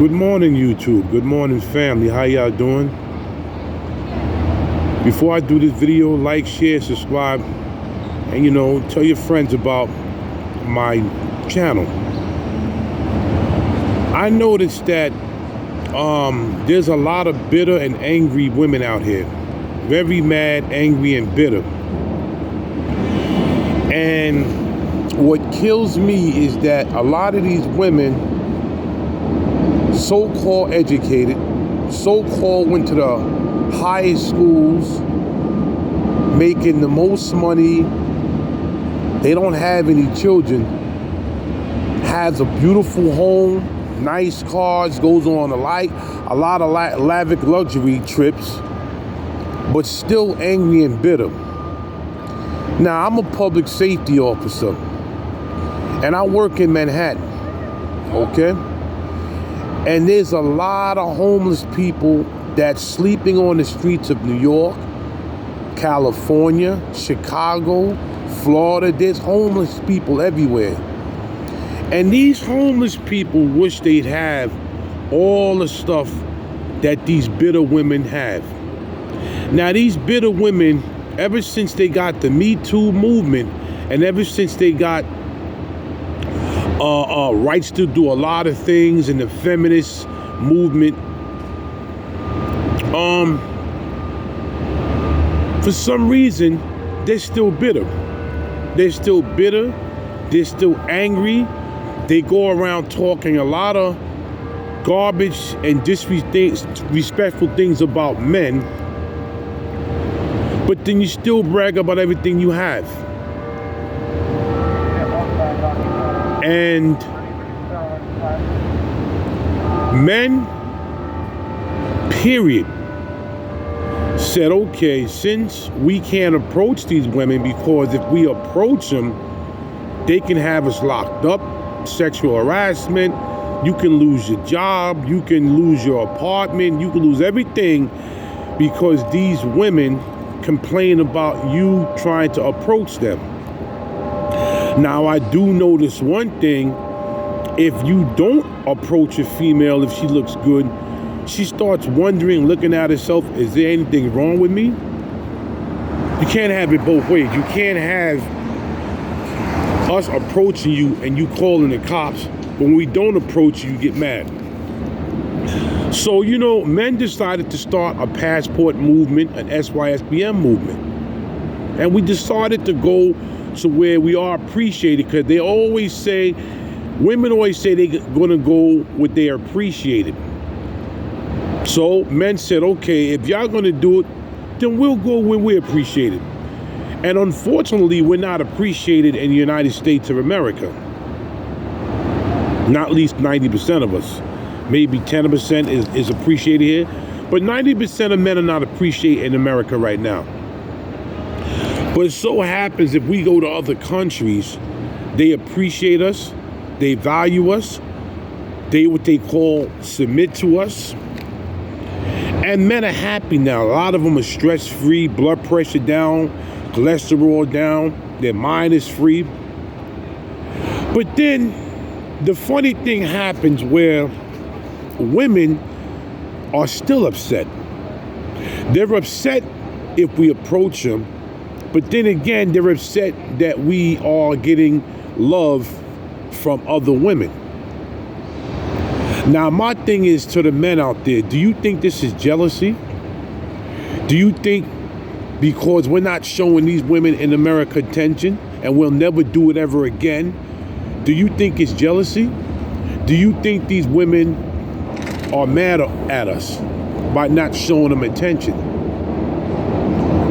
Good morning, YouTube. Good morning, family. How y'all doing? Before I do this video, like, share, subscribe, and tell your friends about my channel. I noticed that there's a lot of bitter and angry women out here. Very mad, angry, and bitter. And what kills me is that a lot of these women, so-called educated, so-called went to the highest schools, making the most money, they don't have any children, has a beautiful home, nice cars, goes on a lot of lavish luxury trips, but still angry and bitter. Now, I'm a public safety officer, and I work in Manhattan, okay? And there's a lot of homeless people that's sleeping on the streets of New York, California, Chicago, Florida. There's homeless people everywhere. And these homeless people wish they'd have all the stuff that these bitter women have. Now, these bitter women, ever since they got the Me Too movement, and ever since they got rights to do a lot of things in the feminist movement, for some reason, they're still bitter. They're still bitter. They're still angry. They go around talking a lot of garbage and disrespectful things about men, but then you still brag about everything you have. And men, period, said, okay, since we can't approach these women, because if we approach them, they can have us locked up, sexual harassment, you can lose your job, you can lose your apartment, you can lose everything, because these women complain about you trying to approach them. Now, I do notice one thing: if you don't approach a female, if she looks good, she starts wondering, looking at herself, is there anything wrong with me? You can't have it both ways. You can't have us approaching you and you calling the cops, but when we don't approach you, you get mad. So, men decided to start a passport movement, an SYSBM movement. And we decided to go to where we are appreciated, because they always say, women always say they're gonna go where they're appreciated. So men said, okay, if y'all gonna do it, then we'll go where we're appreciated. And unfortunately, we're not appreciated in the United States of America. Not at least 90% of us. Maybe 10% is appreciated here, but 90% of men are not appreciated in America right now. But it so happens, if we go to other countries, they appreciate us, they value us, they what they call submit to us. And men are happy now. A lot of them are stress-free, blood pressure down, cholesterol down, their mind is free. But then the funny thing happens where women are still upset. They're upset if we approach them, but then again, they're upset that we are getting love from other women. Now, my thing is to the men out there, do you think this is jealousy? Do you think because we're not showing these women in America attention and we'll never do it ever again, do you think it's jealousy? Do you think these women are mad at us by not showing them attention?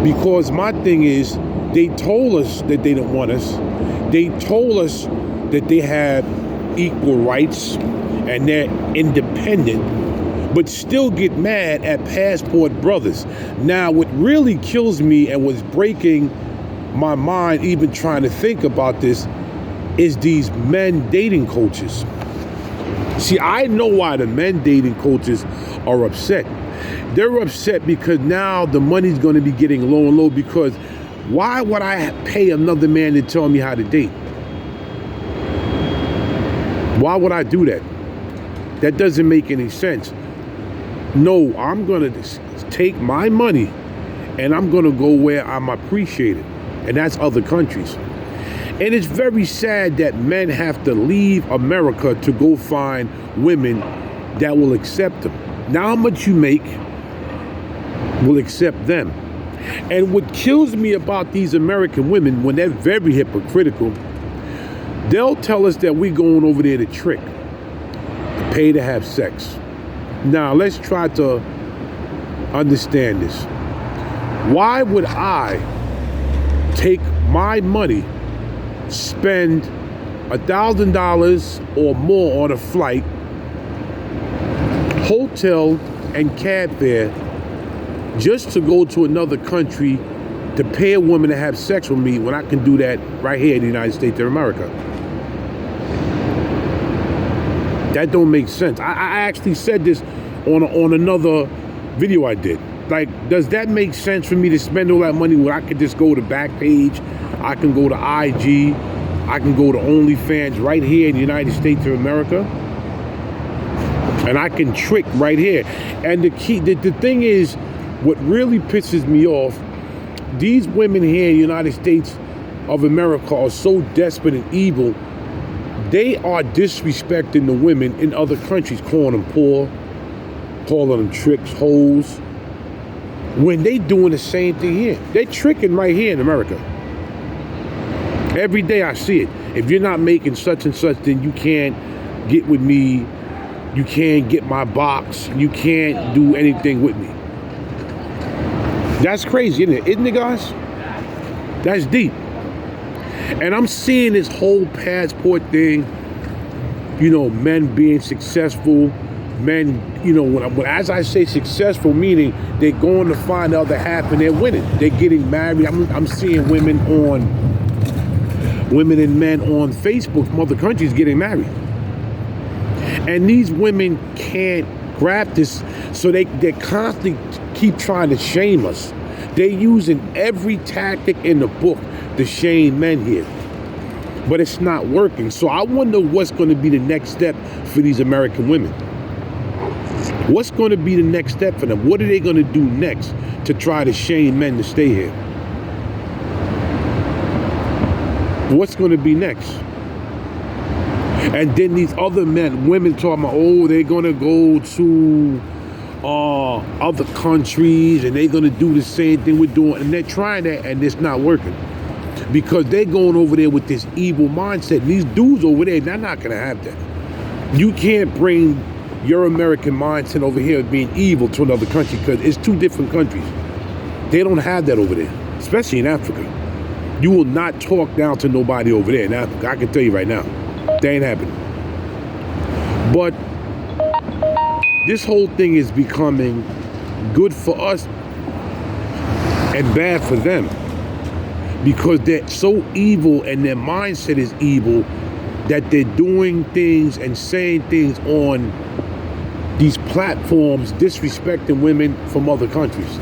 Because my thing is, they told us that they don't want us. They told us that they have equal rights and they're independent, but still get mad at passport brothers. Now, what really kills me and was breaking my mind even trying to think about this is these men dating coaches. See, I know why the men dating coaches are upset. They're upset because now the money's going to be getting low and low, because why would I pay another man to tell me how to date? Why would I do that? That doesn't make any sense. No, I'm going to take my money and I'm going to go where I'm appreciated, and that's other countries. And it's very sad that men have to leave America to go find women that will accept them. Now, how much you make will accept them. And what kills me about these American women, when they're very hypocritical, they'll tell us that we're going over there to trick, to pay to have sex. Now, let's try to understand this. Why would I take my money, spend $1,000 or more on a flight, hotel, and cab fare just to go to another country to pay a woman to have sex with me when I can do that right here in the United States of America? That don't make sense. I actually said this on another video I did. Like, does that make sense for me to spend all that money when I could just go to Backpage, I can go to IG, I can go to OnlyFans right here in the United States of America, and I can trick right here. And the thing is, what really pisses me off, these women here in the United States of America are so desperate and evil, they are disrespecting the women in other countries, calling them poor, calling them tricks, hoes, when they doing the same thing here. They're tricking right here in America. Every day I see it. If you're not making such and such, then you can't get with me, you can't get my box, you can't do anything with me. That's crazy, isn't it? Isn't it, guys? That's deep. And I'm seeing this whole passport thing, you know, men being successful, men, you know, as I say successful, meaning they're going to find the other half and they're winning. They're getting married. I'm seeing women and men on Facebook from other countries getting married. And these women can't grab this, so they constantly keep trying to shame us. They're using every tactic in the book to shame men here. But it's not working. So I wonder what's going to be the next step for these American women. What's going to be the next step for them? What are they going to do next to try to shame men to stay here? What's going to be next? And then these other women talking about, oh, they're going to go to other countries and they're going to do the same thing we're doing. And they're trying that and it's not working. Because they're going over there with this evil mindset. And these dudes over there, they're not going to have that. You can't bring your American mindset over here being evil to another country because it's two different countries. They don't have that over there, especially in Africa. You will not talk down to nobody over there in Africa. I can tell you right now. That ain't happening. But this whole thing is becoming good for us and bad for them because they're so evil and their mindset is evil that they're doing things and saying things on these platforms disrespecting women from other countries.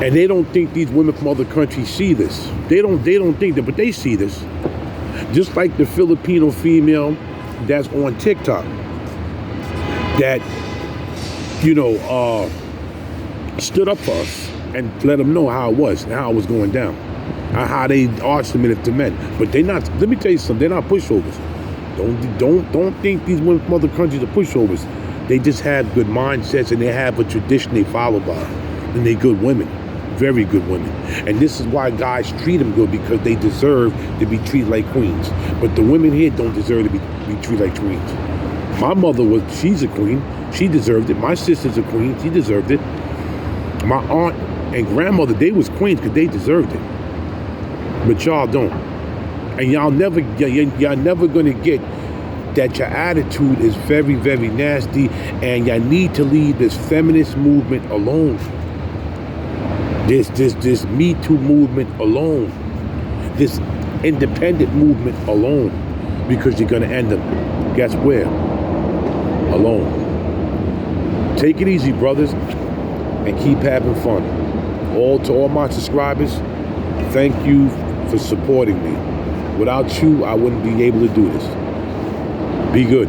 And they don't think these women from other countries see this. They don't think that, but they see this. Just like the Filipino female that's on TikTok that, you know, stood up for us and let them know how it was and how it was going down. How they are submitted to men. But they're not, let me tell you something, they're not pushovers. Don't think these women from other countries are pushovers. They just have good mindsets and they have a tradition they follow by. And they're good women. Very good women. And this is why guys treat them good, because they deserve to be treated like queens. But the women here don't deserve to be treated like queens. My mother she's a queen. She deserved it. My sister's a queen. She deserved it. My aunt and grandmother, they was queens because they deserved it. But y'all don't. And y'all never gonna get that your attitude is very, very nasty and y'all need to leave this feminist movement alone. This Me Too movement alone. This independent movement alone. Because you're gonna end up, guess where? Alone. Take it easy, brothers, and keep having fun. To all my subscribers, thank you for supporting me. Without you, I wouldn't be able to do this. Be good.